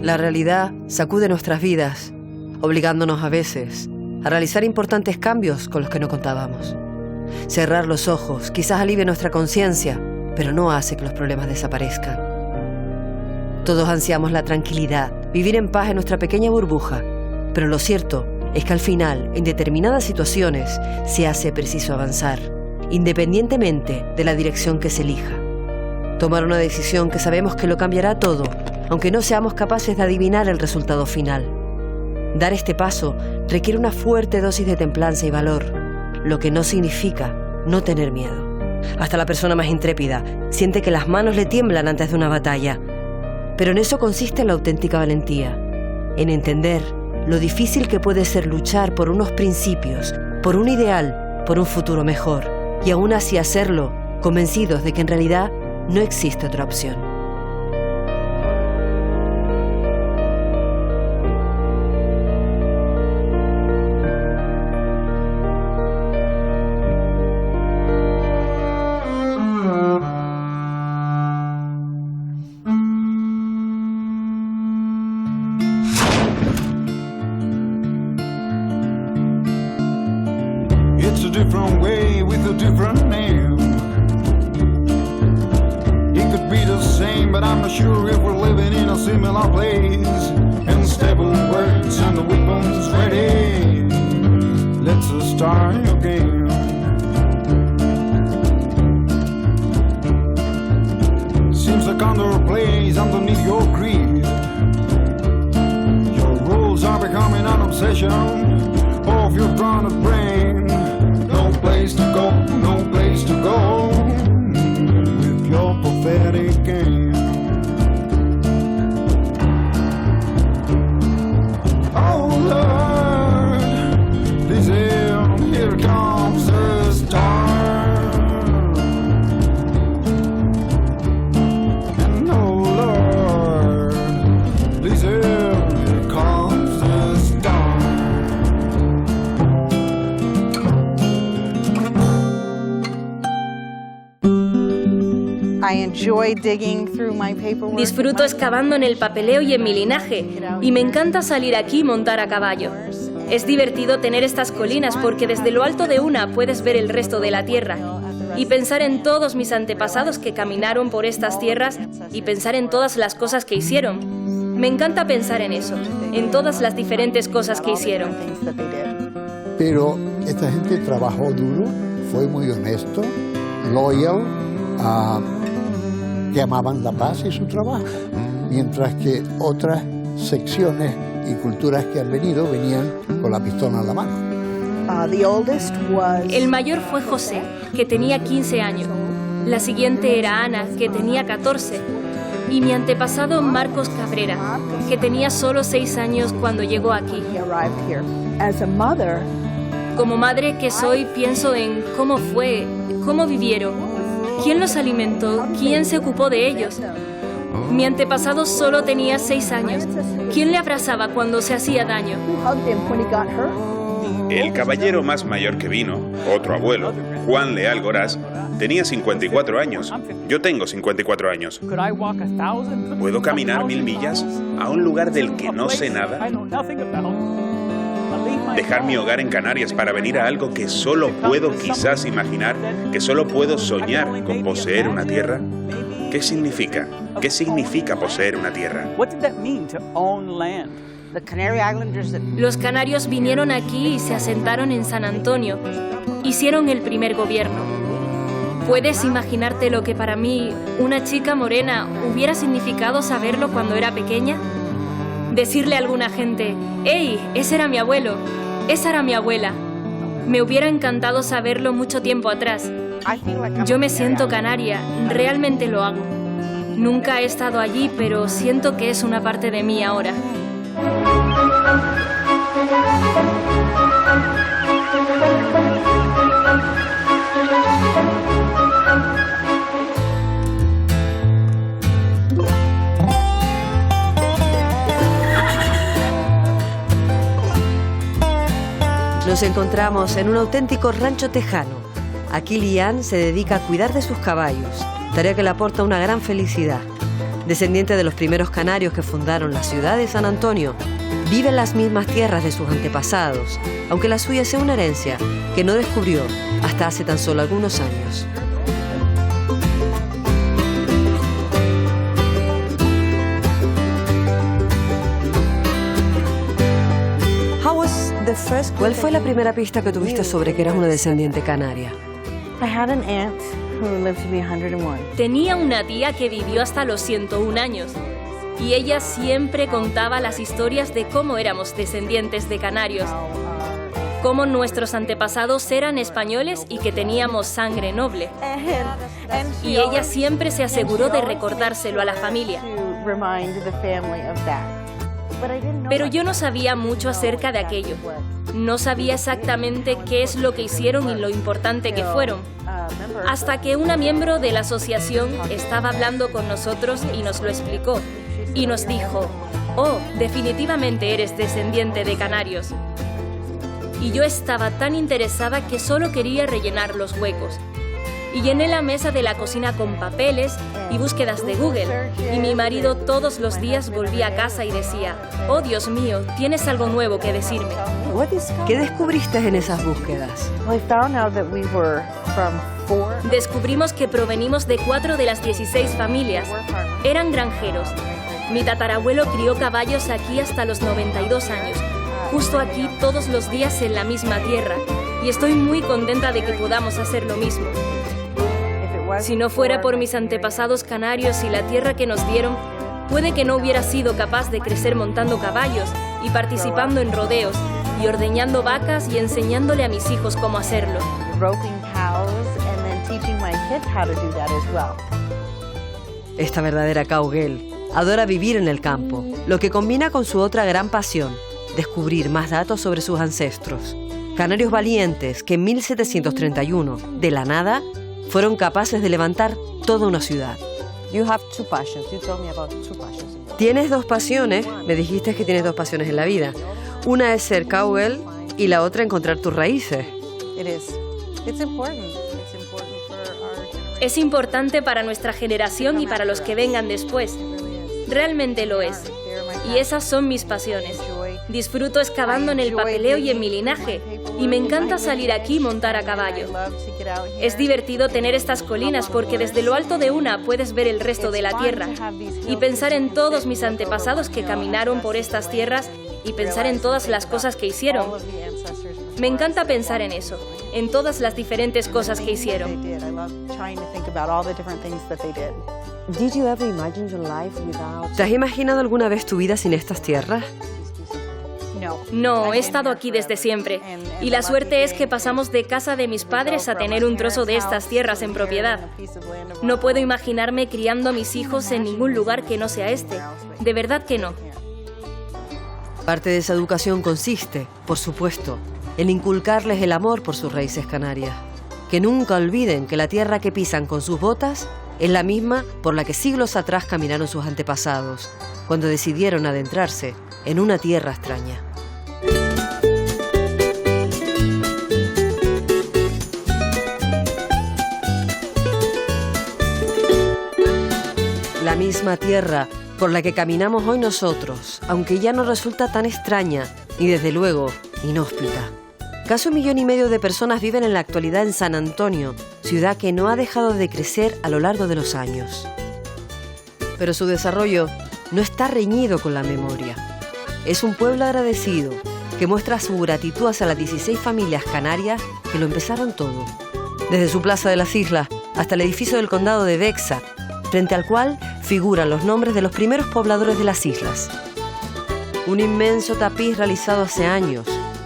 La realidad sacude nuestras vidas, obligándonos a veces a realizar importantes cambios con los que no contábamos. Cerrar los ojos quizás alivie nuestra conciencia, pero no hace que los problemas desaparezcan. Todos ansiamos la tranquilidad, vivir en paz en nuestra pequeña burbuja, pero lo cierto es que al final, en determinadas situaciones, se hace preciso avanzar, independientemente de la dirección que se elija. Tomar una decisión que sabemos que lo cambiará todo, aunque no seamos capaces de adivinar el resultado final. Dar este paso requiere una fuerte dosis de templanza y valor, lo que no significa no tener miedo. Hasta la persona más intrépida siente que las manos le tiemblan antes de una batalla, pero en eso consiste la auténtica valentía, en entender lo difícil que puede ser luchar por unos principios, por un ideal, por un futuro mejor, y aún así hacerlo convencidos de que en realidad no existe otra opción. It's a different way with a different name. It could be the same, but I'm not sure if we're living in a similar place. Unstable words and the weapons ready. Let's start again. Seems like underplays underneath your creed. Your rules are becoming an obsession of your drowned brain. No place to go, no place to go with your pathetic game. Oh Lord, listen, here comes the storm. And oh Lord, listen, here comes the storm. Disfruto excavando en el papeleo y en mi linaje, y me encanta salir aquí y montar a caballo. Es divertido tener estas colinas porque desde lo alto de una puedes ver el resto de la tierra y pensar en todos mis antepasados que caminaron por estas tierras y pensar en todas las cosas que hicieron. Me encanta pensar en eso, en todas las diferentes cosas que hicieron. Pero esta gente trabajó duro, fue muy honesto, loyal, que amaban la paz y su trabajo, mientras que otras secciones y culturas que han venido venían con la pistola en la mano. El mayor fue José, que tenía 15 años. La siguiente era Ana, que tenía 14. Y mi antepasado Marcos Cabrera, que tenía solo 6 años cuando llegó aquí. Como madre que soy, pienso en cómo fue, cómo vivieron. ¿Quién los alimentó? ¿Quién se ocupó de ellos? Mi antepasado solo tenía 6 años. ¿Quién le abrazaba cuando se hacía daño? El caballero más mayor que vino, otro abuelo, Juan Leal Gorás, tenía 54 años. Yo tengo 54 años. ¿Puedo caminar 1000 millas a un lugar del que no sé nada? Dejar mi hogar en Canarias para venir a algo que solo puedo quizás imaginar, que solo puedo soñar con poseer una tierra. ¿Qué significa? ¿Qué significa poseer una tierra? Los canarios vinieron aquí y se asentaron en San Antonio. Hicieron el primer gobierno. ¿Puedes imaginarte lo que para mí, una chica morena, hubiera significado saberlo cuando era pequeña? Decirle a alguna gente, «¡Hey, ese era mi abuelo! ¡Esa era mi abuela!». Me hubiera encantado saberlo mucho tiempo atrás. Yo me siento canaria, realmente lo hago. Nunca he estado allí, pero siento que es una parte de mí ahora. Nos encontramos en un auténtico rancho tejano. Aquí Lian se dedica a cuidar de sus caballos, tarea que le aporta una gran felicidad. Descendiente de los primeros canarios que fundaron la ciudad de San Antonio, vive en las mismas tierras de sus antepasados, aunque la suya sea una herencia que no descubrió hasta hace tan solo algunos años. ¿Cuál fue la primera pista que tuviste sobre que eras una descendiente canaria? Tenía una tía que vivió hasta los 101 años y ella siempre contaba las historias de cómo éramos descendientes de canarios, cómo nuestros antepasados eran españoles y que teníamos sangre noble. Y ella siempre se aseguró de recordárselo a la familia. Pero yo no sabía mucho acerca de aquello. No sabía exactamente qué es lo que hicieron y lo importante que fueron. Hasta que una miembro de la asociación estaba hablando con nosotros y nos lo explicó. Y nos dijo, oh, definitivamente eres descendiente de canarios. Y yo estaba tan interesada que solo quería rellenar los huecos. Y llené la mesa de la cocina con papeles y búsquedas de Google. Y mi marido todos los días volvía a casa y decía, oh Dios mío, tienes algo nuevo que decirme. ¿Qué descubriste en esas búsquedas? Descubrimos que provenimos de 4 de las 16 familias. Eran granjeros. Mi tatarabuelo crió caballos aquí hasta los 92 años. Justo aquí todos los días en la misma tierra. Y estoy muy contenta de que podamos hacer lo mismo. Si no fuera por mis antepasados canarios y la tierra que nos dieron, puede que no hubiera sido capaz de crecer montando caballos y participando en rodeos y ordeñando vacas y enseñándole a mis hijos cómo hacerlo. Esta verdadera cowgirl adora vivir en el campo, lo que combina con su otra gran pasión, descubrir más datos sobre sus ancestros. Canarios valientes que en 1731, de la nada, fueron capaces de levantar toda una ciudad. Tienes 2 pasiones, me dijiste que tienes 2 pasiones en la vida. Una es ser cowgirl y la otra encontrar tus raíces. Es importante para nuestra generación y para los que vengan después. Realmente lo es. Y esas son mis pasiones. Disfruto excavando en el papeleo y en mi linaje. Y me encanta salir aquí y montar a caballo. Es divertido tener estas colinas porque desde lo alto de una puedes ver el resto de la tierra. Y pensar en todos mis antepasados que caminaron por estas tierras y pensar en todas las cosas que hicieron. Me encanta pensar en eso, en todas las diferentes cosas que hicieron. ¿Te has imaginado alguna vez tu vida sin estas tierras? No, he estado aquí desde siempre. Y la suerte es que pasamos de casa de mis padres a tener un trozo de estas tierras en propiedad. No puedo imaginarme criando a mis hijos en ningún lugar que no sea este. De verdad que no. Parte de esa educación consiste, por supuesto, en inculcarles el amor por sus raíces canarias. Que nunca olviden que la tierra que pisan con sus botas es la misma por la que siglos atrás caminaron sus antepasados, cuando decidieron adentrarse en una tierra extraña. La misma tierra por la que caminamos hoy nosotros, aunque ya no resulta tan extraña y desde luego inhóspita. Casi 1,5 millones de personas viven en la actualidad en San Antonio, ciudad que no ha dejado de crecer a lo largo de los años. Pero su desarrollo no está reñido con la memoria. Es un pueblo agradecido que muestra su gratitud hacia las 16 familias canarias que lo empezaron todo. Desde su Plaza de las Islas hasta el edificio del condado de Bexa, frente al cual figuran los nombres de los primeros pobladores de las islas. Un inmenso tapiz realizado hace años,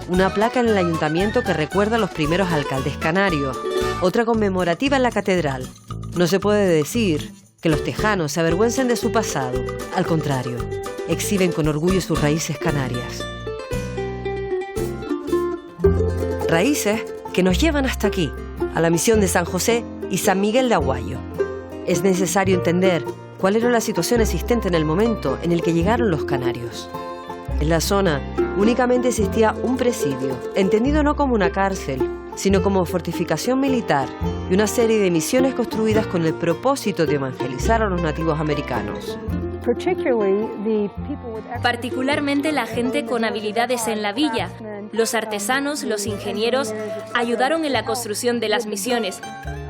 una placa en el ayuntamiento que recuerda a los primeros alcaldes canarios, otra conmemorativa en la catedral. No se puede decir que los tejanos se avergüencen de su pasado, al contrario, exhiben con orgullo sus raíces canarias. Raíces que nos llevan hasta aquí, a la misión de San José y San Miguel de Aguayo. Es necesario entender cuál era la situación existente en el momento en el que llegaron los canarios. En la zona únicamente existía un presidio, entendido no como una cárcel, sino como fortificación militar y una serie de misiones construidas con el propósito de evangelizar a los nativos americanos. Particularmente la gente con habilidades en la villa. Los artesanos, los ingenieros, ayudaron en la construcción de las misiones,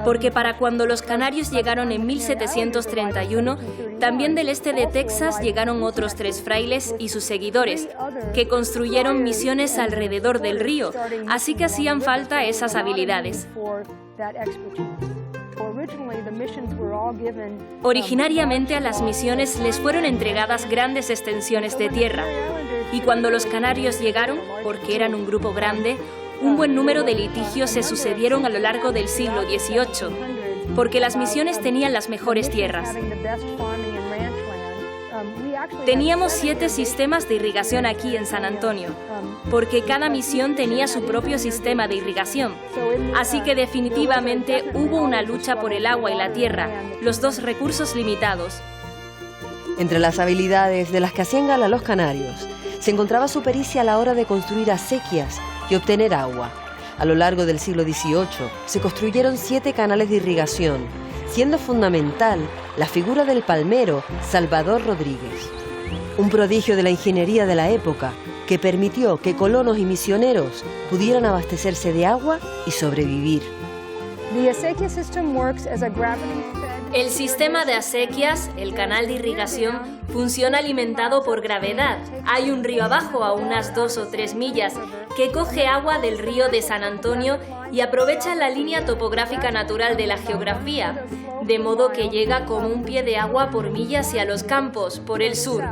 porque para cuando los canarios llegaron en 1731, también del este de Texas llegaron otros 3 frailes y sus seguidores, que construyeron misiones alrededor del río, así que hacían falta esas habilidades. Originariamente a las misiones les fueron entregadas grandes extensiones de tierra, y cuando los canarios llegaron, porque eran un grupo grande, un buen número de litigios se sucedieron a lo largo del siglo XVIII, porque las misiones tenían las mejores tierras. Teníamos 7 sistemas de irrigación aquí en San Antonio, porque cada misión tenía su propio sistema de irrigación. Así que definitivamente hubo una lucha por el agua y la tierra, los 2 recursos limitados. Entre las habilidades de las que hacían gala los canarios, se encontraba su pericia a la hora de construir acequias y obtener agua. A lo largo del siglo XVIII se construyeron 7 canales de irrigación, siendo fundamental la figura del palmero Salvador Rodríguez, un prodigio de la ingeniería de la época que permitió que colonos y misioneros pudieran abastecerse de agua y sobrevivir. El sistema de acequias, el canal de irrigación, funciona alimentado por gravedad. Hay un río abajo a unas 2 o 3 millas que coge agua del río de San Antonio y aprovecha la línea topográfica natural de la geografía, de modo que llega como un pie de agua por milla hacia los campos, por el sur.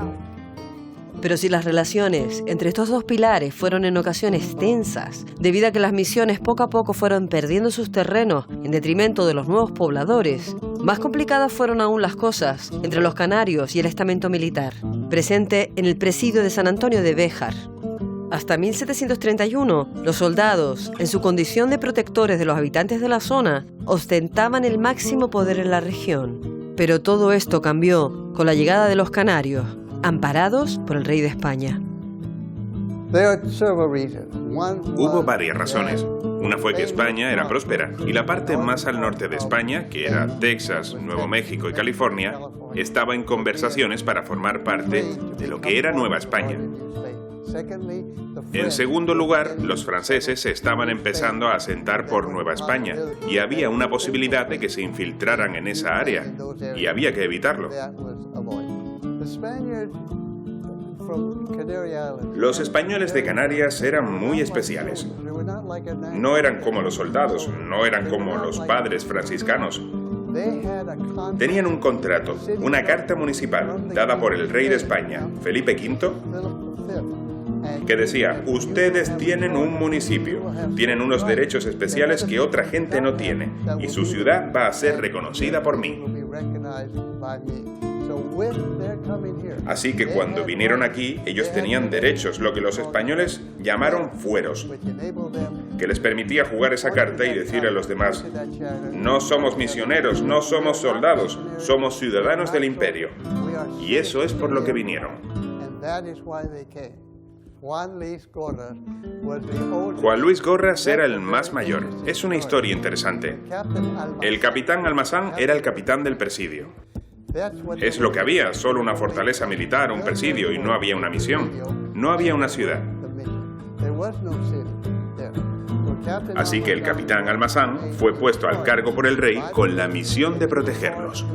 Pero si las relaciones entre estos 2 pilares fueron en ocasiones tensas, debido a que las misiones poco a poco fueron perdiendo sus terrenos en detrimento de los nuevos pobladores, más complicadas fueron aún las cosas entre los canarios y el estamento militar, presente en el presidio de San Antonio de Béjar. Hasta 1731, los soldados, en su condición de protectores de los habitantes de la zona, ostentaban el máximo poder en la región. Pero todo esto cambió con la llegada de los canarios, amparados por el rey de España. Hubo varias razones. Una fue que España era próspera y la parte más al norte de España, que era Texas, Nuevo México y California, estaba en conversaciones para formar parte de lo que era Nueva España. En segundo lugar, los franceses se estaban empezando a asentar por Nueva España y había una posibilidad de que se infiltraran en esa área y había que evitarlo. Los españoles de Canarias eran muy especiales. No eran como los soldados, no eran como los padres franciscanos. Tenían un contrato, una carta municipal dada por el rey de España, Felipe V, que decía: ustedes tienen un municipio, tienen unos derechos especiales que otra gente no tiene, y su ciudad va a ser reconocida por mí. Así que cuando vinieron aquí, ellos tenían derechos, lo que los españoles llamaron fueros, que les permitía jugar esa carta y decir a los demás: no somos misioneros, no somos soldados, somos ciudadanos del imperio. Y eso es por lo que vinieron. Juan Luis Gorras era el más mayor. Es una historia interesante. El capitán Almazán era el capitán del presidio. Es lo que había, solo una fortaleza militar, un presidio, y no había una misión. No había una ciudad. Así que el capitán Almazán fue puesto al cargo por el rey con la misión de protegerlos.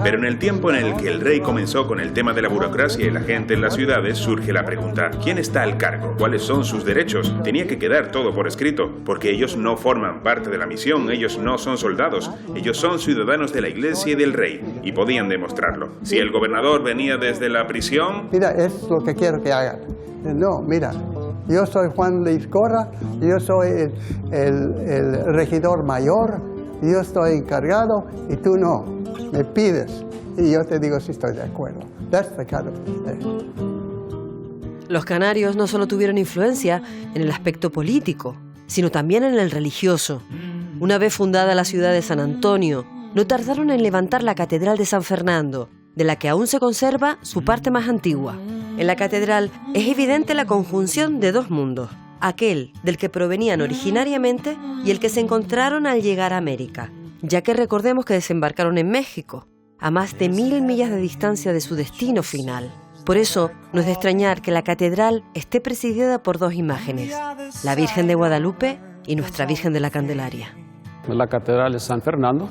Pero en el tiempo en el que el rey comenzó con el tema de la burocracia y la gente en las ciudades, surge la pregunta: ¿quién está al cargo? ¿Cuáles son sus derechos? Tenía que quedar todo por escrito, porque ellos no forman parte de la misión, ellos no son soldados, ellos son ciudadanos de la iglesia y del rey, y podían demostrarlo. Si el gobernador venía desde la prisión... Mira, es lo que quiero que hagan. No, mira, yo soy Juan Luis Gorras, yo soy el regidor mayor, yo estoy encargado y tú no. Me pides y yo te digo si estoy de acuerdo. That's the kind of thing. Los canarios no solo tuvieron influencia en el aspecto político, sino también en el religioso. Una vez fundada la ciudad de San Antonio, no tardaron en levantar la Catedral de San Fernando, de la que aún se conserva su parte más antigua. En la catedral es evidente la conjunción de dos mundos, aquel del que provenían originariamente y el que se encontraron al llegar a América, ya que recordemos que desembarcaron en México, a más de 1000 millas de distancia de su destino final. Por eso, no es de extrañar que la catedral esté presidida por dos imágenes, la Virgen de Guadalupe y Nuestra Virgen de la Candelaria. La catedral es San Fernando,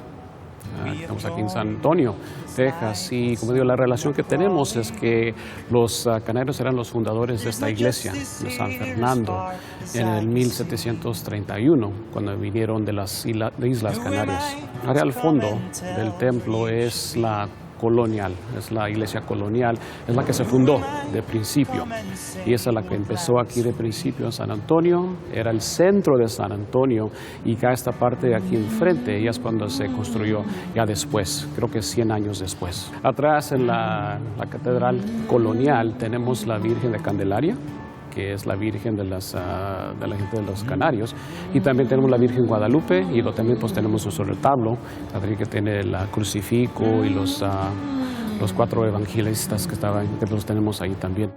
estamos aquí en San Antonio, Texas, y como digo, la relación que tenemos es que los canarios eran los fundadores de esta iglesia, de San Fernando, en el 1731, cuando vinieron de las Islas Canarias. Ahora al fondo del templo es la colonial, es la iglesia colonial, es la que se fundó de principio y esa es la que empezó aquí de principio en San Antonio, era el centro de San Antonio y acá esta parte de aquí enfrente, ya es cuando se construyó ya después, creo que 100 años después. Atrás en la catedral colonial tenemos la Virgen de Candelaria, que es la Virgen de la gente de los Canarios, y también tenemos la Virgen Guadalupe, y también pues tenemos su retablo, que tiene el crucifijo y los 4 evangelistas que los tenemos ahí también.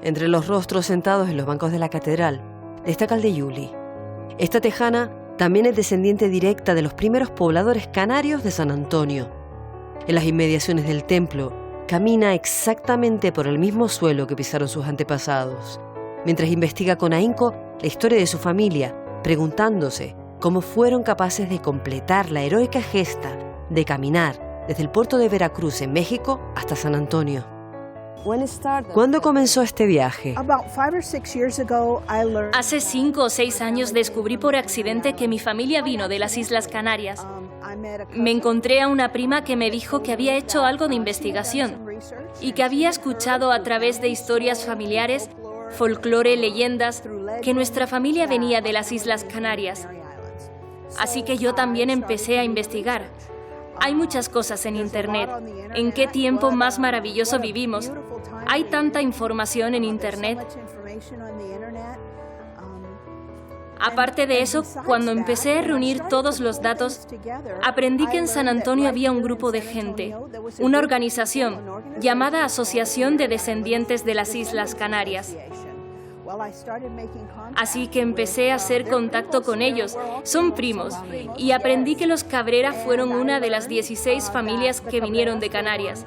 Entre los rostros sentados en los bancos de la catedral, destaca el de Yuli. Esta tejana también es descendiente directa de los primeros pobladores canarios de San Antonio. En las inmediaciones del templo, camina exactamente por el mismo suelo que pisaron sus antepasados, mientras investiga con ahínco la historia de su familia, preguntándose cómo fueron capaces de completar la heroica gesta de caminar desde el puerto de Veracruz en México hasta San Antonio. ¿Cuándo comenzó este viaje? Hace 5 o 6 años descubrí por accidente que mi familia vino de las Islas Canarias. Me encontré a una prima que me dijo que había hecho algo de investigación y que había escuchado a través de historias familiares, folclore, leyendas, que nuestra familia venía de las Islas Canarias. Así que yo también empecé a investigar. Hay muchas cosas en Internet. ¿En qué tiempo más maravilloso vivimos? Hay tanta información en Internet. Aparte de eso, cuando empecé a reunir todos los datos, aprendí que en San Antonio había un grupo de gente, una organización llamada Asociación de Descendientes de las Islas Canarias. Así que empecé a hacer contacto con ellos, son primos, y aprendí que los Cabrera fueron una de las 16 familias que vinieron de Canarias.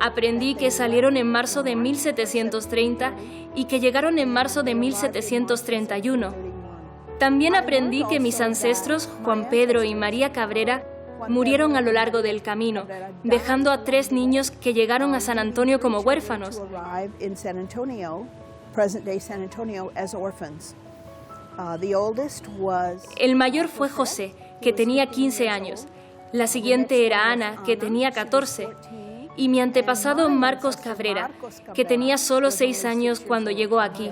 Aprendí que salieron en marzo de 1730 y que llegaron en marzo de 1731. También aprendí que mis ancestros, Juan Pedro y María Cabrera, murieron a lo largo del camino, dejando a 3 niños que llegaron a San Antonio como huérfanos. El mayor fue José, que tenía 15 años. La siguiente era Ana, que tenía 14. Y mi antepasado Marcos Cabrera, que tenía solo 6 años cuando llegó aquí.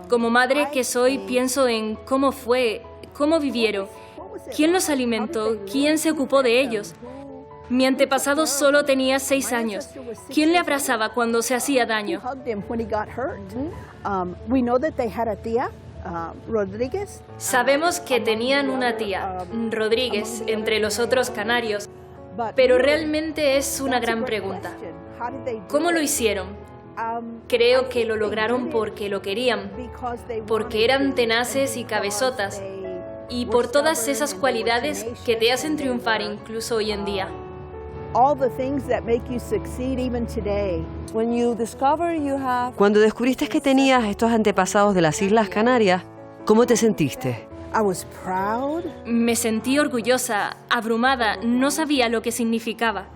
Como madre que soy, pienso en cómo fue, cómo vivieron, quién los alimentó, quién se ocupó de ellos. Mi antepasado solo tenía 6 años. ¿Quién le abrazaba cuando se hacía daño? Sabemos que tenían una tía, Rodríguez, entre los otros canarios, pero realmente es una gran pregunta. ¿Cómo lo hicieron? Creo que lo lograron porque lo querían, porque eran tenaces y cabezotas, y por todas esas cualidades que te hacen triunfar incluso hoy en día. Cuando descubriste que tenías estos antepasados de las Islas Canarias, ¿cómo te sentiste? Me sentí orgullosa, abrumada, no sabía lo que significaba.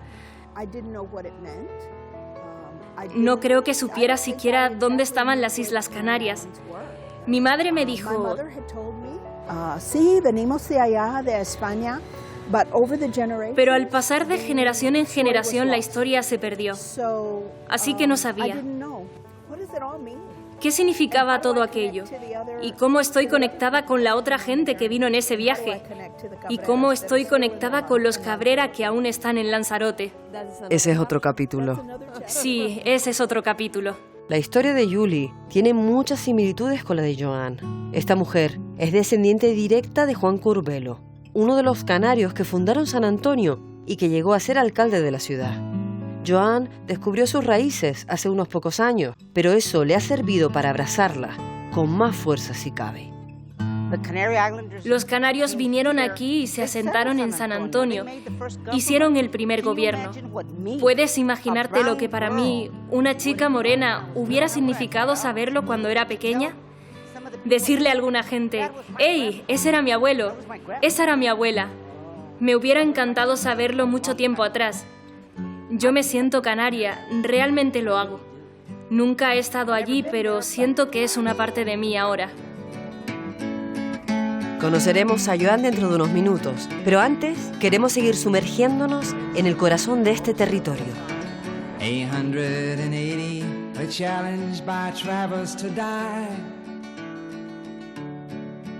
No creo que supiera siquiera dónde estaban las Islas Canarias. Mi madre me dijo, sí, venimos de allá, de España, pero al pasar de generación en generación la historia se perdió. Así que no sabía. ¿Qué significaba todo aquello? ¿Y cómo estoy conectada con la otra gente que vino en ese viaje? ¿Y cómo estoy conectada con los Cabrera que aún están en Lanzarote? Ese es otro capítulo. Sí, ese es otro capítulo. La historia de Julie tiene muchas similitudes con la de Joan. Esta mujer es descendiente directa de Juan Curbelo, uno de los canarios que fundaron San Antonio y que llegó a ser alcalde de la ciudad. Joan descubrió sus raíces hace unos pocos años, pero eso le ha servido para abrazarla con más fuerza si cabe. Los canarios vinieron aquí y se asentaron en San Antonio. Hicieron el primer gobierno. ¿Puedes imaginarte lo que para mí, una chica morena, hubiera significado saberlo cuando era pequeña? Decirle a alguna gente, ¡hey, ese era mi abuelo! ¡Esa era mi abuela! Me hubiera encantado saberlo mucho tiempo atrás. Yo me siento canaria, realmente lo hago. Nunca he estado allí, pero siento que es una parte de mí ahora. Conoceremos a Joan dentro de unos minutos, pero antes queremos seguir sumergiéndonos en el corazón de este territorio. 880, a challenge by travelers to die.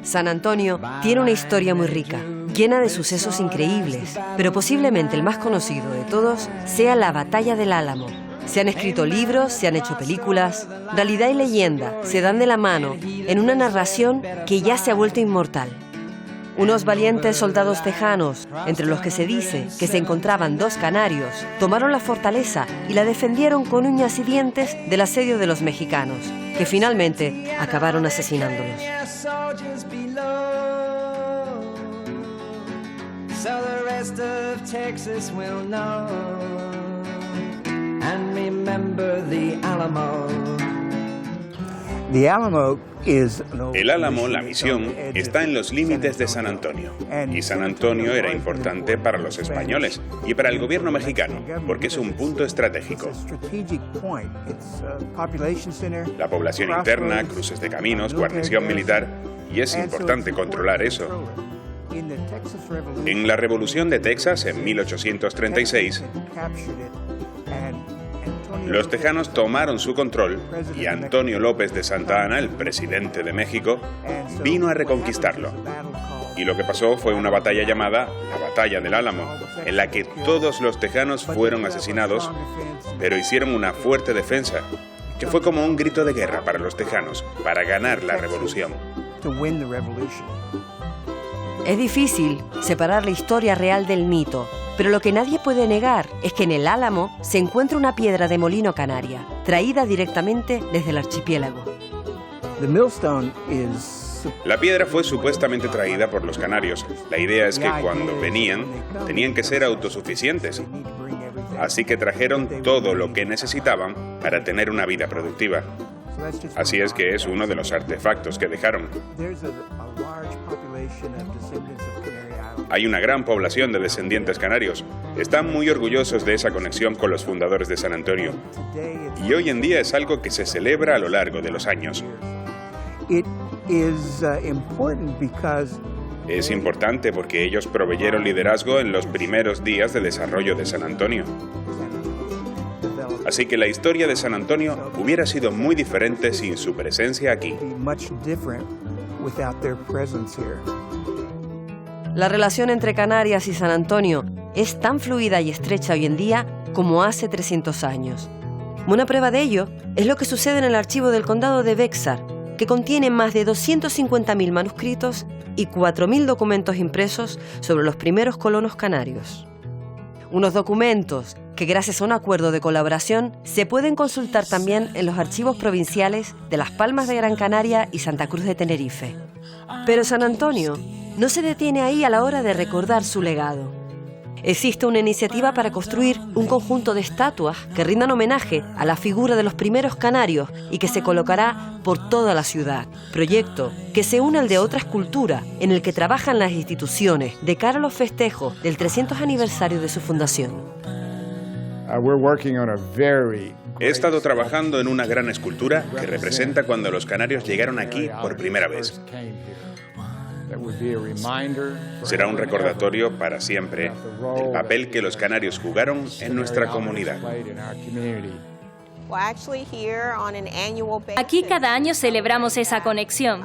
San Antonio tiene una historia muy rica, llena de sucesos increíbles, pero posiblemente el más conocido de todos sea la Batalla del Álamo. Se han escrito libros, se han hecho películas. Realidad y leyenda se dan de la mano en una narración que ya se ha vuelto inmortal. Unos valientes soldados tejanos, entre los que se dice que se encontraban 2 canarios, tomaron la fortaleza y la defendieron con uñas y dientes del asedio de los mexicanos, que finalmente acabaron asesinándolos. El Álamo, la misión, está en los límites de San Antonio. Y San Antonio era importante para los españoles y para el gobierno mexicano, porque es un punto estratégico. La población interna, cruces de caminos, guarnición militar, y es importante controlar eso. En la Revolución de Texas, en 1836, los tejanos tomaron su control y Antonio López de Santa Anna, el presidente de México, vino a reconquistarlo. Y lo que pasó fue una batalla llamada la Batalla del Álamo, en la que todos los tejanos fueron asesinados, pero hicieron una fuerte defensa, que fue como un grito de guerra para los tejanos, para ganar la revolución. Es difícil separar la historia real del mito, pero lo que nadie puede negar es que en el Álamo se encuentra una piedra de molino canaria, traída directamente desde el archipiélago. La piedra fue supuestamente traída por los canarios. La idea es que cuando venían, tenían que ser autosuficientes. Así que trajeron todo lo que necesitaban para tener una vida productiva. Así es que es uno de los artefactos que dejaron. Hay una gran población de descendientes canarios. Están muy orgullosos de esa conexión con los fundadores de San Antonio. Y hoy en día es algo que se celebra a lo largo de los años. Es importante porque ellos proveyeron liderazgo en los primeros días de desarrollo de San Antonio. Así que la historia de San Antonio hubiera sido muy diferente sin su presencia aquí. La relación entre Canarias y San Antonio es tan fluida y estrecha hoy en día como hace 300 años. Una prueba de ello es lo que sucede en el archivo del condado de Bexar, que contiene más de 250.000 manuscritos y 4.000 documentos impresos sobre los primeros colonos canarios. Unos documentos que, gracias a un acuerdo de colaboración, se pueden consultar también en los archivos provinciales de Las Palmas de Gran Canaria y Santa Cruz de Tenerife. Pero San Antonio no se detiene ahí a la hora de recordar su legado. Existe una iniciativa para construir un conjunto de estatuas que rindan homenaje a la figura de los primeros canarios y que se colocará por toda la ciudad. Proyecto que se une al de otra escultura, en el que trabajan las instituciones de cara a los festejos del 300 aniversario de su fundación. He estado trabajando en una gran escultura que representa cuando los canarios llegaron aquí por primera vez. Será un recordatorio para siempre del papel que los canarios jugaron en nuestra comunidad. Aquí cada año celebramos esa conexión.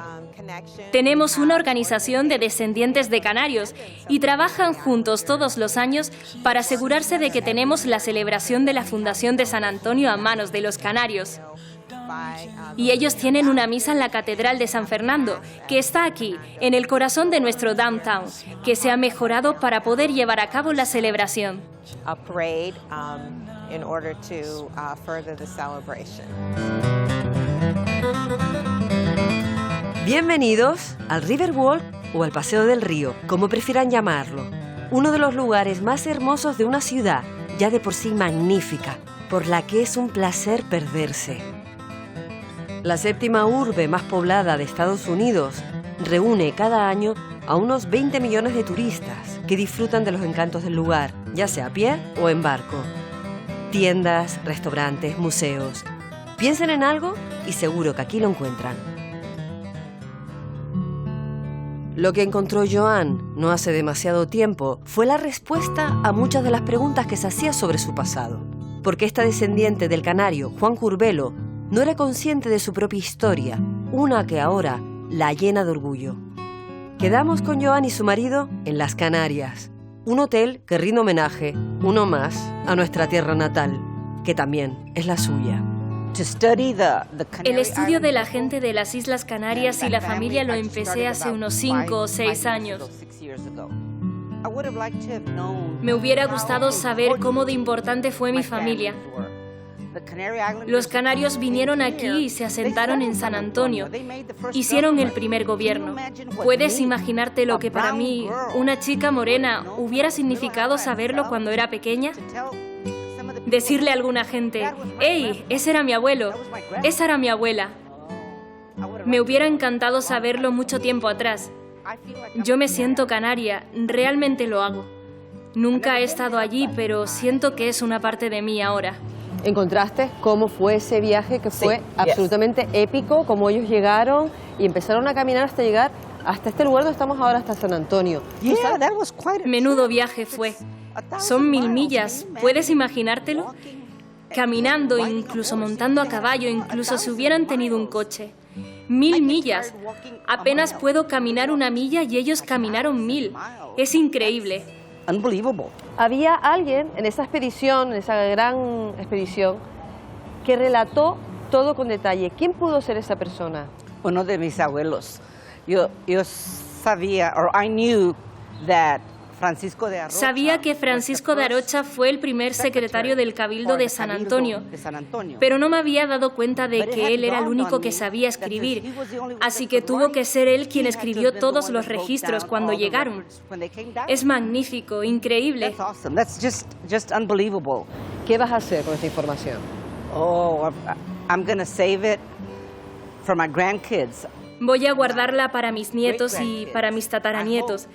Tenemos una organización de descendientes de canarios y trabajan juntos todos los años para asegurarse de que tenemos la celebración de la fundación de San Antonio a manos de los canarios. Y ellos tienen una misa en la Catedral de San Fernando, que está aquí, en el corazón de nuestro downtown, que se ha mejorado para poder llevar a cabo la celebración. A parade in order to further the celebration. Bienvenidos al Riverwalk o al Paseo del Río, como prefieran llamarlo. Uno de los lugares más hermosos de una ciudad, ya de por sí magnífica, por la que es un placer perderse. La séptima urbe más poblada de Estados Unidos reúne cada año a unos 20 millones de turistas que disfrutan de los encantos del lugar, ya sea a pie o en barco. Tiendas, restaurantes, museos. Piensen en algo y seguro que aquí lo encuentran. Lo que encontró Joan no hace demasiado tiempo fue la respuesta a muchas de las preguntas que se hacía sobre su pasado. Porque esta descendiente del canario, Juan Curbelo, no era consciente de su propia historia, una que ahora la llena de orgullo. Quedamos con Joan y su marido en Las Canarias, un hotel que rinde homenaje, uno más, a nuestra tierra natal, que también es la suya. El estudio de la gente de las Islas Canarias y la familia lo empecé hace unos 5 o 6 años. Me hubiera gustado saber cómo de importante fue mi familia. Los canarios vinieron aquí y se asentaron en San Antonio. Hicieron el primer gobierno. ¿Puedes imaginarte lo que para mí, una chica morena, hubiera significado saberlo cuando era pequeña? Decirle a alguna gente, ¡hey, ese era mi abuelo! ¡Esa era mi abuela! Me hubiera encantado saberlo mucho tiempo atrás. Yo me siento canaria, realmente lo hago. Nunca he estado allí, pero siento que es una parte de mí ahora. ¿Encontraste cómo fue ese viaje que fue absolutamente épico? Cómo ellos llegaron y empezaron a caminar hasta llegar hasta este lugar donde estamos ahora, hasta San Antonio. Menudo viaje fue. Son 1000 millas, ¿puedes imaginártelo? Caminando, incluso montando a caballo, incluso si hubieran tenido un coche. 1000 millas. Apenas puedo caminar 1 milla y ellos caminaron 1000. Es increíble. Había alguien en esa expedición, en esa gran expedición, que relató todo con detalle. ¿Quién pudo ser esa persona? Uno de mis abuelos. Yo sabía, I knew that Sabía que Francisco de Arocha fue el primer secretario del Cabildo de San Antonio, pero no me había dado cuenta de que él era el único que sabía escribir, así que tuvo que ser él quien escribió todos los registros cuando llegaron. Es magnífico, increíble. ¿Qué vas a hacer con esta información? Voy a guardarla para mis nietos y para mis tataranietos.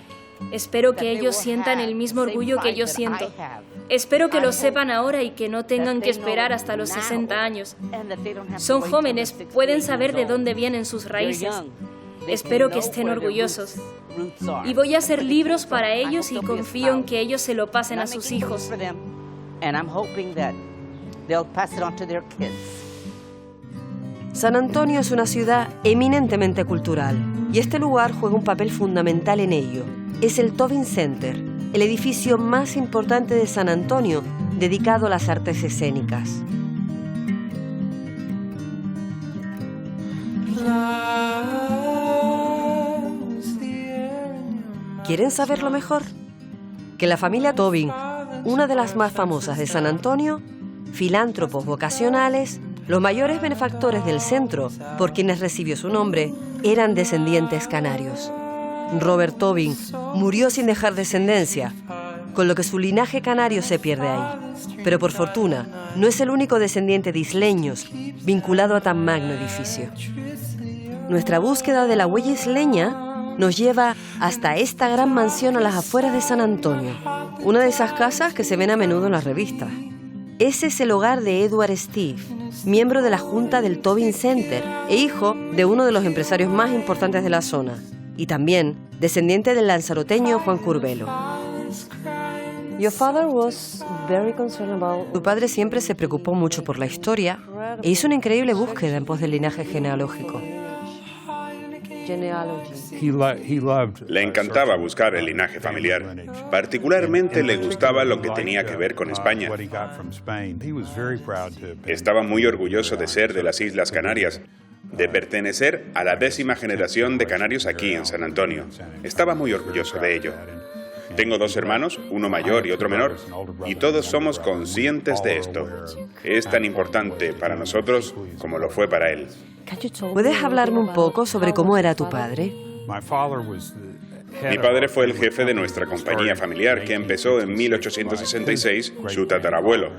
Espero que ellos sientan el mismo orgullo que yo siento. Espero que lo sepan ahora y que no tengan que esperar hasta los 60 años. Son jóvenes, pueden saber de dónde vienen sus raíces. Espero que estén orgullosos. Y voy a hacer libros para ellos y confío en que ellos se lo pasen a sus hijos. San Antonio es una ciudad eminentemente cultural y este lugar juega un papel fundamental en ello. Es el Tobin Center, el edificio más importante de San Antonio dedicado a las artes escénicas. ¿Quieren saberlo mejor? Que la familia Tobin, una de las más famosas de San Antonio, filántropos vocacionales, los mayores benefactores del centro, por quienes recibió su nombre, eran descendientes canarios. Robert Tobin murió sin dejar descendencia, con lo que su linaje canario se pierde ahí. Pero por fortuna, no es el único descendiente de isleños vinculado a tan magno edificio. Nuestra búsqueda de la huella isleña nos lleva hasta esta gran mansión a las afueras de San Antonio, una de esas casas que se ven a menudo en las revistas. Ese es el hogar de Edward Steve, miembro de la junta del Tobin Center e hijo de uno de los empresarios más importantes de la zona, y también descendiente del lanzaroteño Juan Curbelo. Tu padre siempre se preocupó mucho por la historia e hizo una increíble búsqueda en pos del linaje genealógico. Le encantaba buscar el linaje familiar. Particularmente le gustaba lo que tenía que ver con España. Estaba muy orgulloso de ser de las Islas Canarias, de pertenecer a la 10ª generación de canarios aquí en San Antonio. Estaba muy orgulloso de ello. Tengo 2 hermanos, uno mayor y otro menor, y todos somos conscientes de esto. Es tan importante para nosotros como lo fue para él. ¿Puedes hablarme un poco sobre cómo era tu padre? Mi padre fue el jefe de nuestra compañía familiar, que empezó en 1866, su tatarabuelo,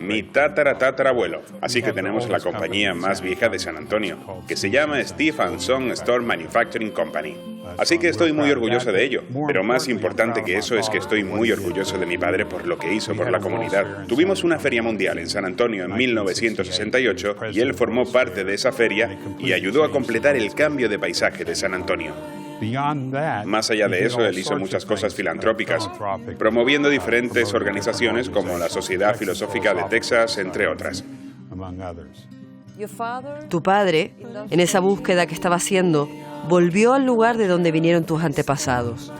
mi tatarabuelo. Así que tenemos la compañía más vieja de San Antonio, que se llama Steve & Son Store Manufacturing Company. Así que estoy muy orgulloso de ello, pero más importante que eso es que estoy muy orgulloso de mi padre por lo que hizo por la comunidad. Tuvimos una feria mundial en San Antonio en 1968 y él formó parte de esa feria y ayudó a completar el cambio de paisaje de San Antonio. Más allá de eso, él hizo muchas cosas filantrópicas, promoviendo diferentes organizaciones como la Sociedad Filosófica de Texas, entre otras. Tu padre, en esa búsqueda que estaba haciendo, volvió al lugar de donde vinieron tus antepasados.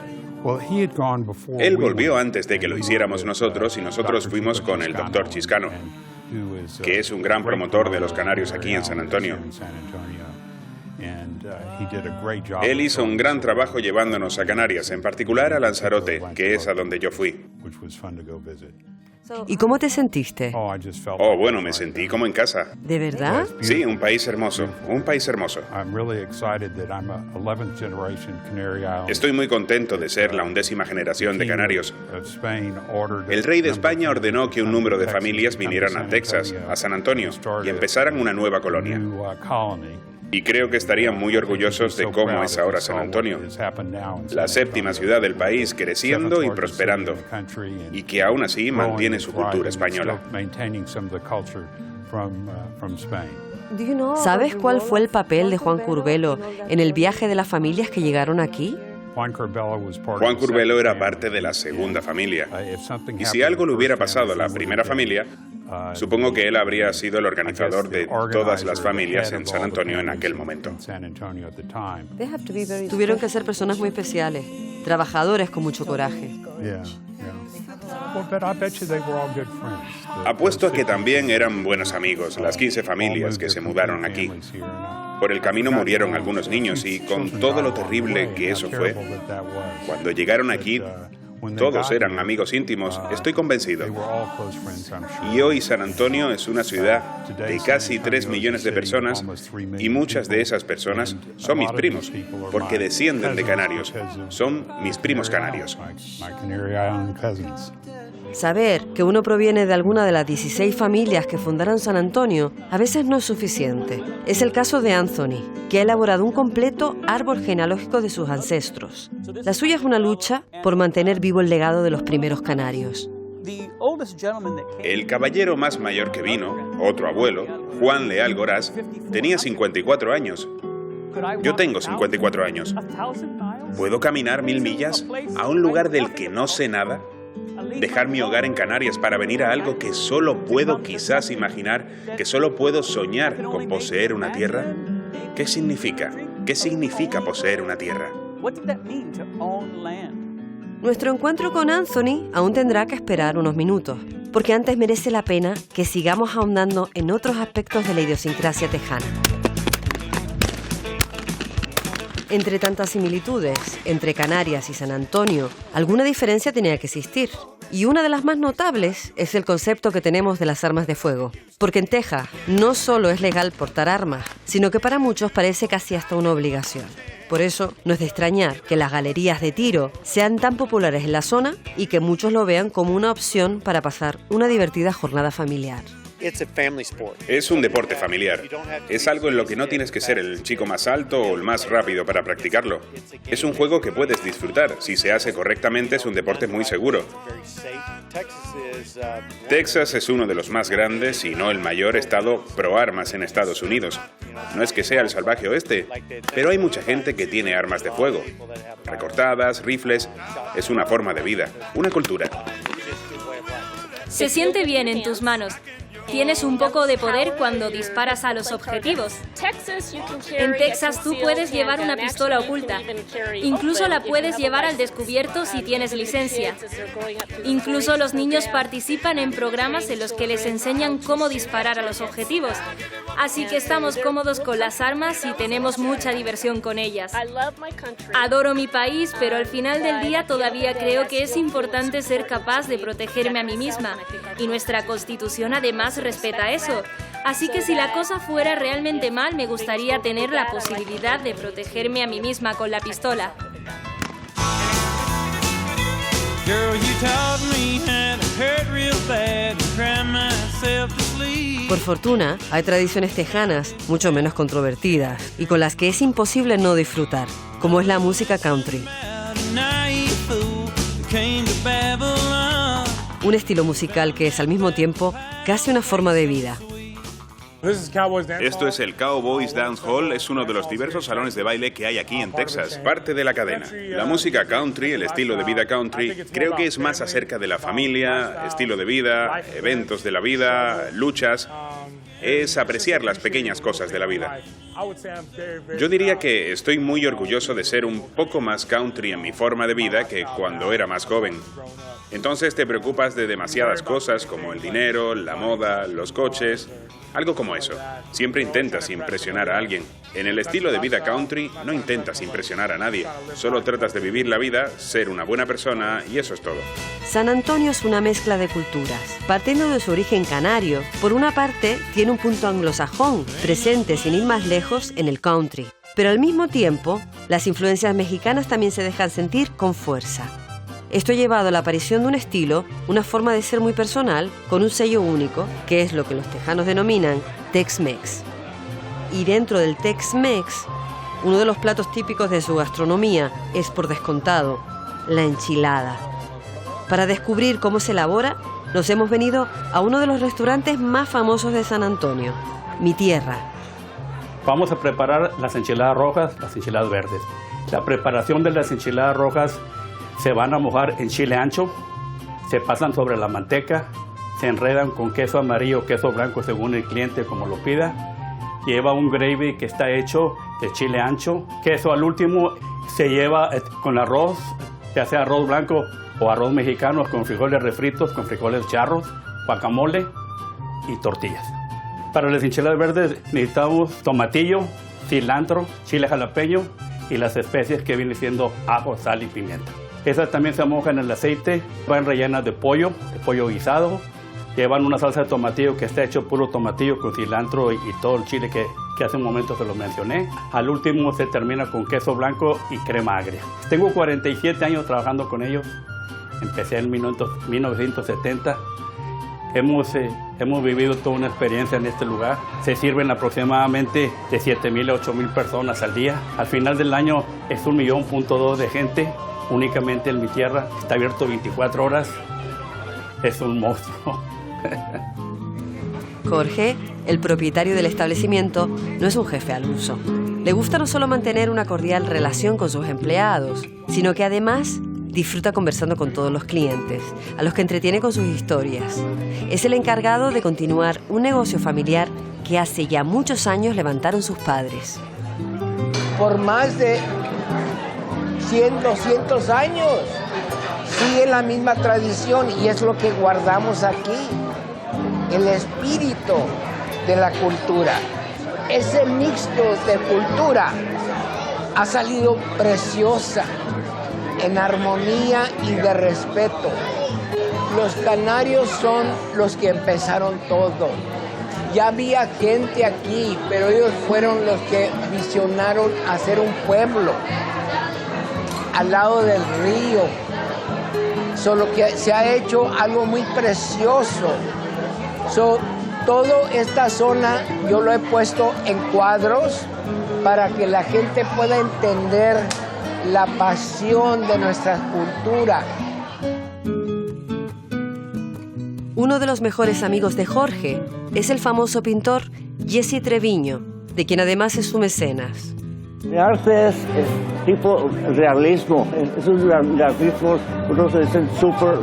Él volvió antes de que lo hiciéramos nosotros y nosotros fuimos con el Dr. Chiscano, que es un gran promotor de los canarios aquí en San Antonio. Él hizo un gran trabajo llevándonos a Canarias, en particular a Lanzarote, que es a donde yo fui. ¿Y cómo te sentiste? Oh, bueno, me sentí como en casa. ¿De verdad? Sí, un país hermoso, un país hermoso. Estoy muy contento de ser la 11ª generación de canarios. El rey de España ordenó que un número de familias vinieran a Texas, a San Antonio, y empezaran una nueva colonia. Y creo que estarían muy orgullosos de cómo es ahora San Antonio, la 7ª ciudad del país, creciendo y prosperando, y que aún así mantiene su cultura española. ¿Sabes cuál fue el papel de Juan Curbelo en el viaje de las familias que llegaron aquí? Juan Curbelo era parte de la segunda familia, y si algo le hubiera pasado a la primera familia, supongo que él habría sido el organizador de todas las familias en San Antonio en aquel momento. Tuvieron que ser personas muy especiales, trabajadores con mucho coraje. Apuesto a que también eran buenos amigos, las 15 familias que se mudaron aquí. Por el camino murieron algunos niños y con todo lo terrible que eso fue, cuando llegaron aquí, todos eran amigos íntimos, estoy convencido. Y hoy San Antonio es una ciudad de casi 3 millones de personas y muchas de esas personas son mis primos, porque descienden de canarios. Son mis primos canarios. Saber que uno proviene de alguna de las 16 familias que fundaron San Antonio a veces no es suficiente. Es el caso de Anthony, que ha elaborado un completo árbol genealógico de sus ancestros. La suya es una lucha por mantener vivo el legado de los primeros canarios. El caballero más mayor que vino, otro abuelo, Juan Leal Gorás, tenía 54 años. Yo tengo 54 años. ¿Puedo caminar 1000 millas a un lugar del que no sé nada? ¿Dejar mi hogar en Canarias para venir a algo que solo puedo quizás imaginar, que solo puedo soñar con poseer una tierra? ¿Qué significa? ¿Qué significa poseer una tierra? Nuestro encuentro con Anthony aún tendrá que esperar unos minutos, porque antes merece la pena que sigamos ahondando en otros aspectos de la idiosincrasia tejana. Entre tantas similitudes entre Canarias y San Antonio, alguna diferencia tenía que existir. Y una de las más notables es el concepto que tenemos de las armas de fuego. Porque en Texas no solo es legal portar armas, sino que para muchos parece casi hasta una obligación. Por eso no es de extrañar que las galerías de tiro sean tan populares en la zona y que muchos lo vean como una opción para pasar una divertida jornada familiar. Es un deporte familiar. Es algo en lo que no tienes que ser el chico más alto o el más rápido para practicarlo. Es un juego que puedes disfrutar. Si se hace correctamente, es un deporte muy seguro. Texas es uno de los más grandes, y no el mayor, estado pro armas en Estados Unidos. No es que sea el salvaje oeste, pero hay mucha gente que tiene armas de fuego. Recortadas, rifles, es una forma de vida, una cultura. Se siente bien en tus manos. Tienes un poco de poder cuando disparas a los objetivos. En Texas tú puedes llevar una pistola oculta. Incluso la puedes llevar al descubierto si tienes licencia. Incluso los niños participan en programas en los que les enseñan cómo disparar a los objetivos. Así que estamos cómodos con las armas y tenemos mucha diversión con ellas. Adoro mi país, pero al final del día todavía creo que es importante ser capaz de protegerme a mí misma. Y nuestra Constitución además respeta eso. Así que si la cosa fuera realmente mal, me gustaría tener la posibilidad de protegerme a mí misma con la pistola. Por fortuna, hay tradiciones tejanas mucho menos controvertidas y con las que es imposible no disfrutar, como es la música country. Un estilo musical que es al mismo tiempo casi una forma de vida. Esto es el Cowboys Dance Hall, es uno de los diversos salones de baile que hay aquí en Texas, parte de la cadena. La música country, el estilo de vida country, creo que es más acerca de la familia, estilo de vida, eventos de la vida, luchas. Es apreciar las pequeñas cosas de la vida. Yo diría que estoy muy orgulloso de ser un poco más country en mi forma de vida que cuando era más joven. Entonces te preocupas de demasiadas cosas como el dinero, la moda, los coches, algo como eso. Siempre intentas impresionar a alguien. En el estilo de vida country no intentas impresionar a nadie. Solo tratas de vivir la vida, ser una buena persona y eso es todo. San Antonio es una mezcla de culturas. Partiendo de su origen canario, por una parte tiene un punto anglosajón, presente sin ir más lejos en el country. Pero al mismo tiempo, las influencias mexicanas también se dejan sentir con fuerza. Esto ha llevado a la aparición de un estilo, una forma de ser muy personal, con un sello único, que es lo que los tejanos denominan Tex-Mex. Y dentro del Tex-Mex, uno de los platos típicos de su gastronomía es, por descontado, la enchilada. Para descubrir cómo se elabora, nos hemos venido a uno de los restaurantes más famosos de San Antonio, Mi Tierra. Vamos a preparar las enchiladas rojas, las enchiladas verdes. La preparación de las enchiladas rojas se van a mojar en chile ancho, se pasan sobre la manteca, se enredan con queso amarillo o queso blanco según el cliente como lo pida. Lleva un gravy que está hecho de chile ancho. Queso al último se lleva con arroz, ya sea arroz blanco o arroz mexicano con frijoles refritos, con frijoles charros, guacamole y tortillas. Para las enchiladas verdes necesitamos tomatillo, cilantro, chile jalapeño y las especies que vienen siendo ajo, sal y pimienta. Esas también se mojan en el aceite, van rellenas de pollo guisado. Llevan una salsa de tomatillo que está hecho puro tomatillo con cilantro y todo el chile que hace un momento se lo mencioné. Al último se termina con queso blanco y crema agria. Tengo 47 años trabajando con ellos. Empecé en 1970. Hemos vivido toda una experiencia en este lugar. Se sirven aproximadamente de 7,000 a 8,000 personas al día. Al final del año es 1,2 millones de gente. Únicamente en Mi Tierra está abierto 24 horas. Es un monstruo. Jorge, el propietario del establecimiento, no es un jefe al uso. Le gusta no solo mantener una cordial relación con sus empleados, sino que además disfruta conversando con todos los clientes, a los que entretiene con sus historias. Es el encargado de continuar un negocio familiar que hace ya muchos años levantaron sus padres. Por más de 100, 200 años sigue la misma tradición y es lo que guardamos aquí, el espíritu de la cultura. Ese mixto de cultura ha salido preciosa, en armonía y de respeto. Los canarios son los que empezaron todo. Ya había gente aquí, pero ellos fueron los que visionaron hacer un pueblo al lado del río. Solo que se ha hecho algo muy precioso. Toda esta zona yo lo he puesto en cuadros para que la gente pueda entender la pasión de nuestra cultura. Uno de los mejores amigos de Jorge es el famoso pintor Jesse Treviño, de quien además es su mecenas. El arte es tipo realismo, esos realismos, unos dicen super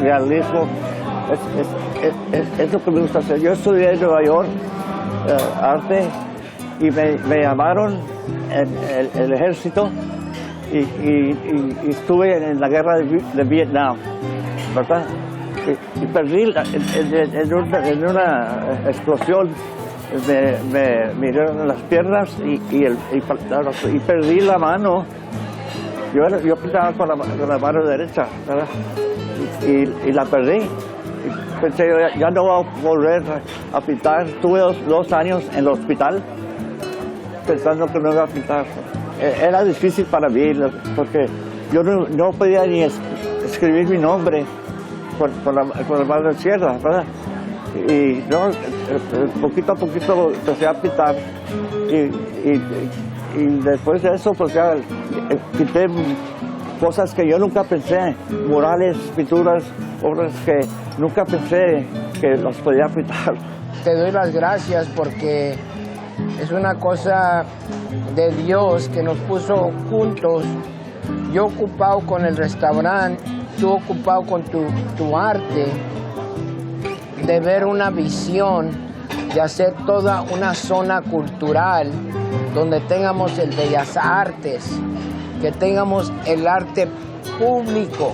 realismo, es lo que me gusta hacer. Yo estudié en Nueva York arte y me llamaron en el ejército y estuve en la guerra de Vietnam, ¿verdad? Y perdí en una explosión, me hirieron las piernas y perdí la mano. Yo pintaba con la mano derecha, ¿verdad? Y la perdí. Y pensé, ya no voy a volver a pintar. Estuve dos años en el hospital pensando que no iba a pintar. Era difícil para mí porque yo no podía ni escribir mi nombre con la mano izquierda, ¿verdad? Y poquito a poquito empecé a pintar y después de eso pues ya pinté cosas que yo nunca pensé, murales, pinturas, obras que nunca pensé que las podía pintar. Te doy las gracias porque es una cosa de Dios que nos puso juntos, yo ocupado con el restaurante, tú ocupado con tu arte, de ver una visión, de hacer toda una zona cultural donde tengamos el Bellas Artes, que tengamos el arte público,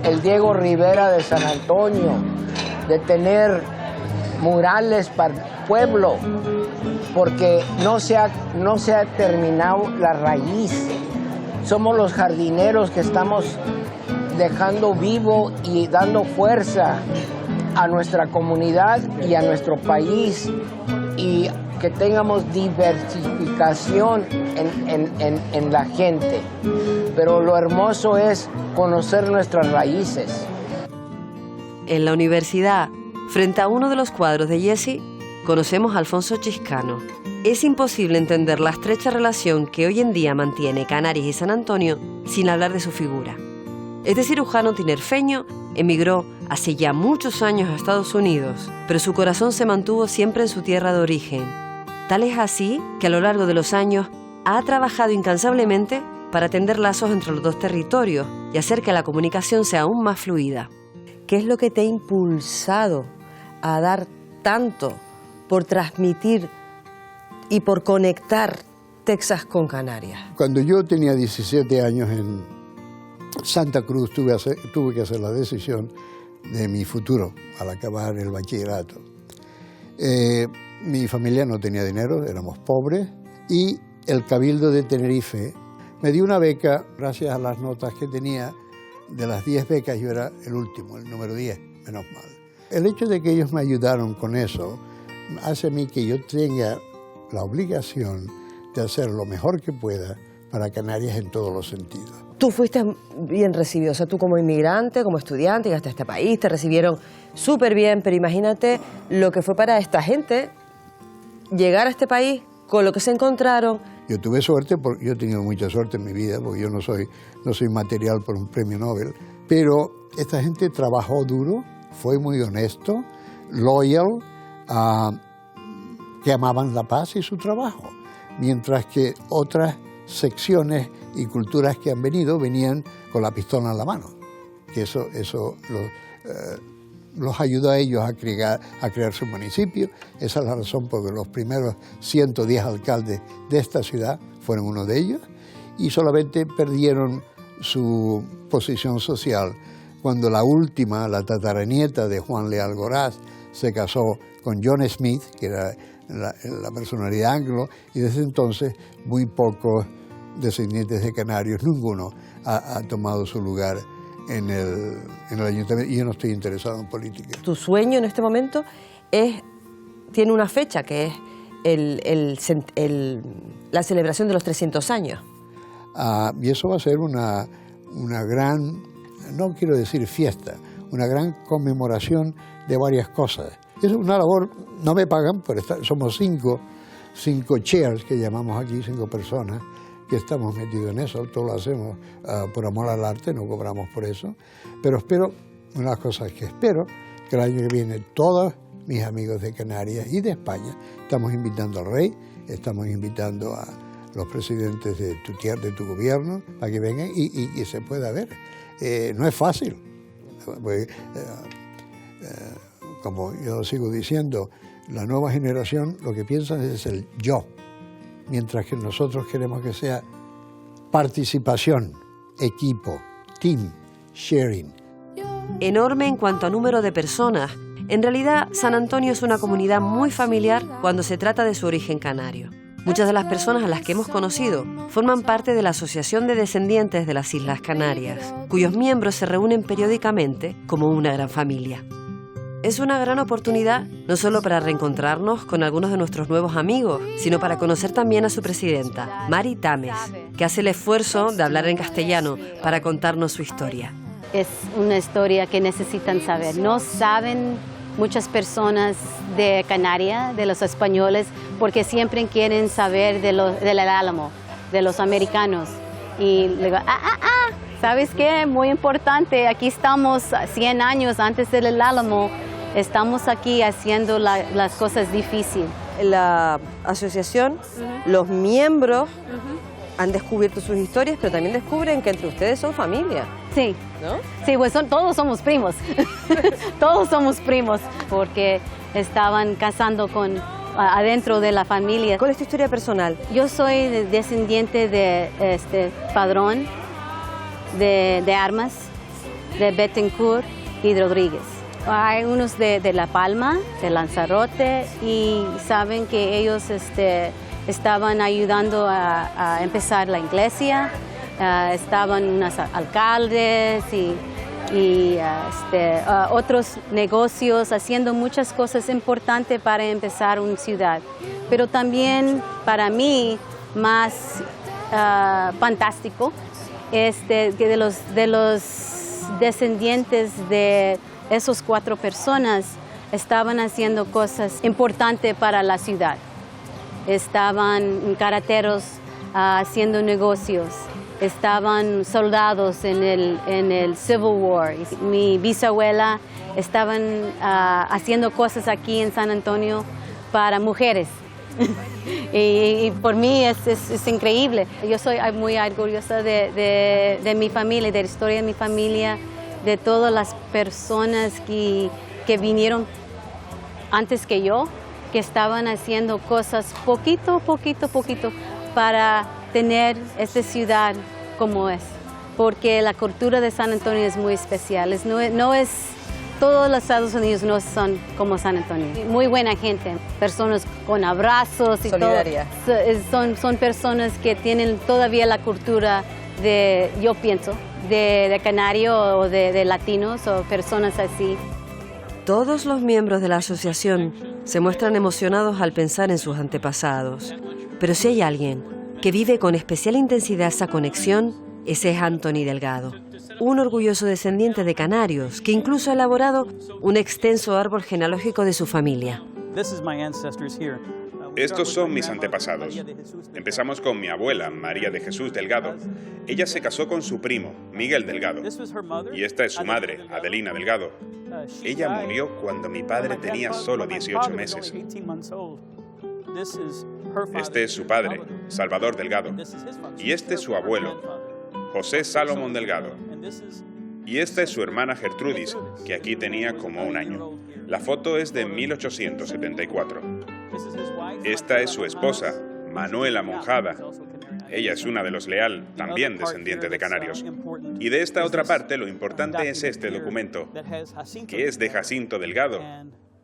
el Diego Rivera de San Antonio, de tener murales para el pueblo, porque no se ha terminado la raíz. Somos los jardineros que estamos dejando vivo y dando fuerza a nuestra comunidad y a nuestro país, y que tengamos diversificación en la gente. Pero lo hermoso es conocer nuestras raíces. En la universidad, frente a uno de los cuadros de Jesse, conocemos a Alfonso Chiscano. Es imposible entender la estrecha relación que hoy en día mantiene Canarias y San Antonio sin hablar de su figura. Este cirujano tinerfeño emigró hace ya muchos años a Estados Unidos, pero su corazón se mantuvo siempre en su tierra de origen. Tal es así que a lo largo de los años ha trabajado incansablemente para tender lazos entre los dos territorios y hacer que la comunicación sea aún más fluida. ¿Qué es lo que te ha impulsado a dar tanto por transmitir y por conectar Texas con Canarias? Cuando yo tenía 17 años en Santa Cruz tuve que hacer la decisión de mi futuro al acabar el bachillerato. Mi familia no tenía dinero, éramos pobres, y el Cabildo de Tenerife me dio una beca gracias a las notas que tenía. De las 10 becas yo era el último, el número 10, menos mal. El hecho de que ellos me ayudaron con eso hace a mí que yo tenga la obligación de hacer lo mejor que pueda para Canarias en todos los sentidos. Tú fuiste bien recibido, o sea, tú como inmigrante, como estudiante, llegaste a este país, te recibieron súper bien, pero imagínate lo que fue para esta gente llegar a este país con lo que se encontraron. Yo tuve suerte, yo he tenido mucha suerte en mi vida, porque yo no soy material por un premio Nobel, pero esta gente trabajó duro, fue muy honesto, loyal, que amaban la paz y su trabajo, mientras que otras secciones y culturas que han venido venían con la pistola en la mano, que eso los ayudó a ellos a crear su municipio. Esa es la razón por que los primeros 110 alcaldes de esta ciudad fueron uno de ellos, y solamente perdieron su posición social cuando la última, la tataranieta de Juan Leal Gorás, se casó con John Smith, que era la personalidad anglo, y desde entonces muy pocos descendientes de canarios, ninguno ha tomado su lugar en el ayuntamiento, y yo no estoy interesado en política. Tu sueño en este momento tiene una fecha, que es la celebración de los 300 años. Y eso va a ser una gran, no quiero decir fiesta, una gran conmemoración de varias cosas. Es una labor, no me pagan, pero somos cinco chairs que llamamos aquí, 5 personas, que estamos metidos en eso. Todo lo hacemos por amor al arte, no cobramos por eso. Pero espero, una de las cosas que espero, que el año que viene todos mis amigos de Canarias y de España, estamos invitando al rey, estamos invitando a los presidentes de tu gobierno para que vengan y se pueda ver. No es fácil. como yo sigo diciendo, la nueva generación lo que piensa es el yo, mientras que nosotros queremos que sea participación, equipo, team, sharing. Enorme en cuanto a número de personas, en realidad San Antonio es una comunidad muy familiar cuando se trata de su origen canario. Muchas de las personas a las que hemos conocido forman parte de la Asociación de Descendientes de las Islas Canarias, cuyos miembros se reúnen periódicamente como una gran familia. Es una gran oportunidad no solo para reencontrarnos con algunos de nuestros nuevos amigos, sino para conocer también a su presidenta, Mari Tames, que hace el esfuerzo de hablar en castellano para contarnos su historia. Es una historia que necesitan saber. No saben muchas personas de Canarias, de los españoles, porque siempre quieren saber del Álamo, de los americanos. Y le digo, ¿sabes qué? Muy importante, aquí estamos 100 años antes del Álamo, estamos aquí haciendo las cosas difíciles. La asociación, los miembros han descubierto sus historias, pero también descubren que entre ustedes son familia. Sí, ¿no? Sí, pues todos somos primos, todos somos primos, porque estaban casando adentro de la familia. ¿Cuál es tu historia personal? Yo soy descendiente de padrón de armas, de Bettencourt y Rodríguez. Hay unos de La Palma, de Lanzarote, y saben que ellos estaban ayudando a empezar la iglesia. Estaban unos alcaldes y otros negocios, haciendo muchas cosas importantes para empezar una ciudad. Pero también para mí más fantástico es que de los descendientes de esas 4 personas estaban haciendo cosas importantes para la ciudad. Estaban carreteros haciendo negocios. Estaban soldados en el Civil War. Mi bisabuela estaban haciendo cosas aquí en San Antonio para mujeres. y por mí es increíble. Yo soy muy orgullosa de mi familia, de la historia de mi familia, de todas las personas que vinieron antes que yo, que estaban haciendo cosas poquito para tener esta ciudad como es, porque la cultura de San Antonio es muy especial. No es todos los Estados Unidos no son como San Antonio. Muy buena gente, personas con abrazos y solidaria. Son personas que tienen todavía la cultura de, yo pienso, de canario o de latinos o personas así. Todos los miembros de la asociación se muestran emocionados al pensar en sus antepasados, pero si hay alguien que vive con especial intensidad esa conexión, ese es Anthony Delgado, un orgulloso descendiente de canarios que incluso ha elaborado un extenso árbol genealógico de su familia. Estos son mis antepasados. Empezamos con mi abuela, María de Jesús Delgado. Ella se casó con su primo, Miguel Delgado. Y esta es su madre, Adelina Delgado. Ella murió cuando mi padre tenía solo 18 meses. Este es su padre, Salvador Delgado. Y este es su abuelo, José Salomón Delgado. Y esta es su hermana Gertrudis, que aquí tenía como 1 año. La foto es de 1874. Esta es su esposa, Manuela Monjada. Ella es una de los Leal, también descendiente de canarios. Y de esta otra parte, lo importante es este documento, que es de Jacinto Delgado,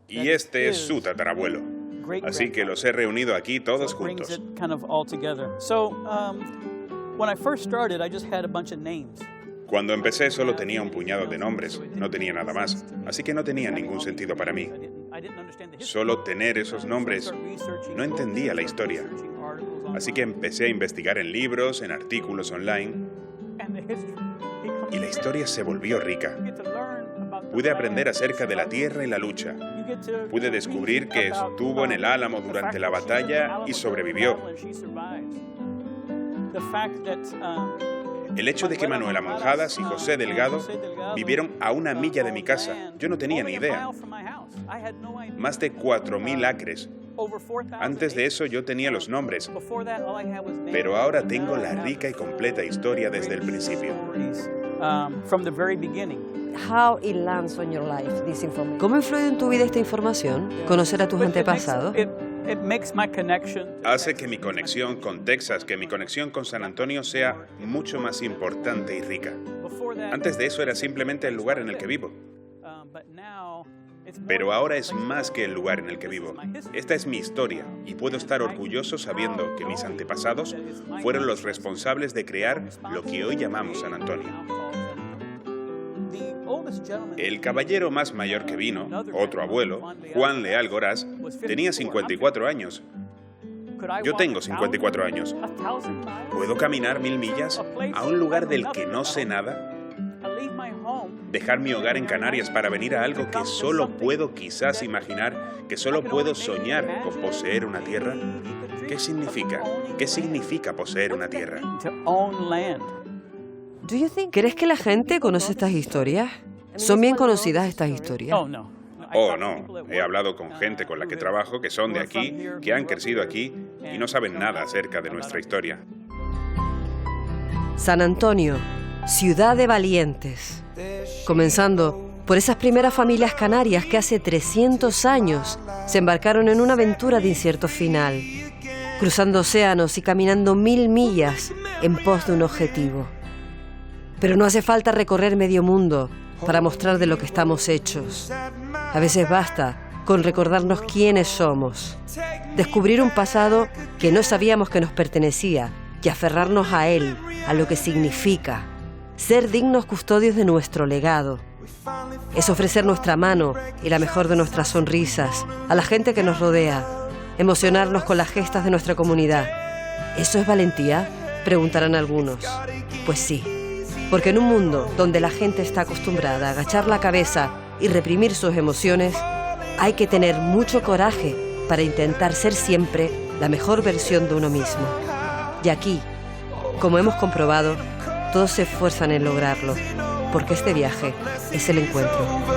y este es su tatarabuelo. Así que los he reunido aquí todos juntos. Cuando empecé solo tenía un puñado de nombres, no tenía nada más, así que no tenía ningún sentido para mí. Solo tener esos nombres, no entendía la historia. Así que empecé a investigar en libros, en artículos online, y la historia se volvió rica. Pude aprender acerca de la tierra y la lucha. Pude descubrir que estuvo en el Álamo durante la batalla y sobrevivió. El hecho de que Manuela Monjadas y José Delgado vivieron a 1 milla de mi casa, yo no tenía ni idea. Más de 4.000 acres. Antes de eso yo tenía los nombres, pero ahora tengo la rica y completa historia desde el principio. from the very beginning. How it lands on your life, this information. ¿Cómo influye en tu vida esta información? Conocer a tus antepasados. It makes my connection. Hace que mi conexión con Texas, que mi conexión con San Antonio sea mucho más importante y rica. Antes de eso era simplemente el lugar en el que vivo. Pero ahora es más que el lugar en el que vivo. Esta es mi historia y puedo estar orgulloso sabiendo que mis antepasados fueron los responsables de crear lo que hoy llamamos San Antonio. El caballero más mayor que vino, otro abuelo, Juan Leal Goraz, tenía 54 años. Yo tengo 54 años. ¿Puedo caminar 1000 millas a un lugar del que no sé nada? ¿Dejar mi hogar en Canarias para venir a algo que solo puedo quizás imaginar, que solo puedo soñar con poseer una tierra? ¿Qué significa? ¿Qué significa poseer una tierra? ¿Crees que la gente conoce estas historias? ¿Son bien conocidas estas historias? Oh, no. He hablado con gente con la que trabajo que son de aquí, que han crecido aquí y no saben nada acerca de nuestra historia. San Antonio, ciudad de valientes. Comenzando por esas primeras familias canarias que hace 300 años se embarcaron en una aventura de incierto final, cruzando océanos y caminando 1000 millas en pos de un objetivo. Pero no hace falta recorrer medio mundo para mostrar de lo que estamos hechos. A veces basta con recordarnos quiénes somos, descubrir un pasado que no sabíamos que nos pertenecía y aferrarnos a él, a lo que significa, ser dignos custodios de nuestro legado. Es ofrecer nuestra mano y la mejor de nuestras sonrisas a la gente que nos rodea, emocionarnos con las gestas de nuestra comunidad. ¿Eso es valentía?, preguntarán algunos. Pues sí. Porque en un mundo donde la gente está acostumbrada a agachar la cabeza y reprimir sus emociones, hay que tener mucho coraje para intentar ser siempre la mejor versión de uno mismo. Y aquí, como hemos comprobado, todos se esfuerzan en lograrlo, porque este viaje es el encuentro.